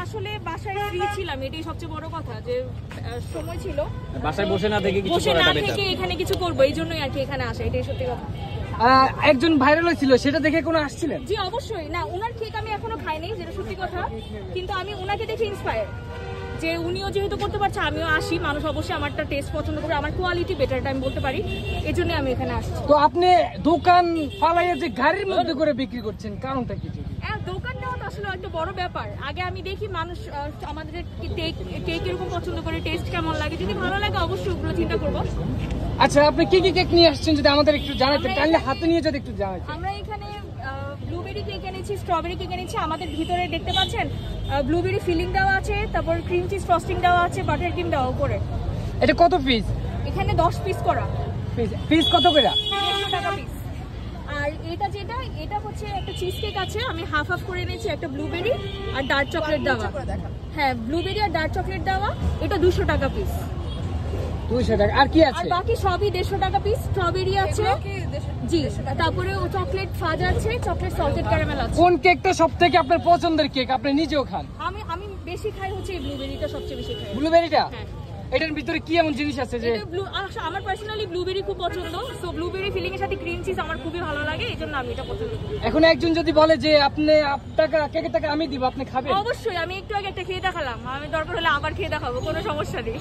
আসলে বাসায় ফ্রি ছিলাম, এটাই সবচেয়ে বড় কথা, যে সময় ছিল বাসায় বসে না থেকে কিছু করাটা বেটার। এখানে কিছু করবো, এই জন্যই আর কি এখানে আসা, এটাই সত্যি কথা। একজন ভাইরাল হয়েছিল, সেটা দেখে কোনো আসছিলেন? জি অবশ্যই। না, উনার কেক আমি এখনো খাইনি, যেটা সত্যি কথা, কিন্তু আমি উনাকে দেখে ইন্সপায়ার, যে উনিও যেহেতু করতে পারছে আমিও আসি। মানুষ অবশ্যই আমারটা টেস্ট পছন্দ করে, আমার কোয়ালিটি বেটারটা আমি বলতে পারি, এই জন্য আমি এখানে আসছি। তো আপনি দোকান ফালাইয়া যে গাড়ির মধ্যে করে বিক্রি করছেন, কারণটা কি? দোকান নেওয়া তো আসলে একটা বড় ব্যাপার। আগে আমি দেখি মানুষ আমাদের কেক এরকম পছন্দ করে, টেস্ট কেমন লাগে, যদি ভালো লাগে অবশ্যই ওগুলো চিন্তা করবো। আচ্ছা, আপনি কি কি কেক নিয়ে আসছেন যদি আমাদের একটু জানাতেন, তাহলে হাতে নিয়ে যদি একটু জানাতেন। আমরা এখানে ব্লুবেরি কেক এনেছি, স্ট্রবেরি কেক এনেছি। আমাদের ভিতরে দেখতে পাচ্ছেন ব্লুবেরি ফিলিং দেওয়া আছে, তারপর ক্রিম চিজ ফ্রস্টিং দেওয়া আছে, বাটার ক্রিম দেওয়া উপরে। এটা কত পিস? এখানে 10 পিস করা। পিস কত করে? 100 টাকা পিস। আর এটা হচ্ছে একটা চিজ কেক আছে, আমি হাফ হাফ করে এনেছি, একটা ব্লুবেরি আর ডার্ক চকলেট দেওয়া। হ্যাঁ, ব্লুবেরি আর ডার্ক চকলেট দেওয়া, এটা 200 টাকা পিস। 200 টাকা। আর কি আছে? আর বাকি সবই 150 টাকা পিস। স্ট্রবেরি আছে, জি, তারপরে চকলেট ফাজ আছে, চকলেট সল্টেড ক্যারামেল আছে। কোন কেকটা সবথেকে আপনার পছন্দের কেক, আপনি নিজেও খান? আমি বেশি খাই হচ্ছে এই ব্লুবেরিটা, সবচেয়ে বেশি খাই। ব্লুবেরিটা? হ্যাঁ। এটার ভিতরে কি এমন জিনিস আছে যে? আমার পার্সোনালি ব্লুবেরি খুব পছন্দ, সো ব্লুবেরি ফিলিং এর সাথে ক্রিম চিজ আমার খুবই ভালো লাগে, এই জন্য আমি এটা পছন্দ করি। এখন একজন যদি বলে যে কেকের টাকা আমি দিব, আপনি খাবেন? অবশ্যই। আমি একটু আগে একটা খেয়ে দেখালাম, আমি দরকার হলে আবার খেয়ে দেখাবো, কোনো সমস্যা নেই।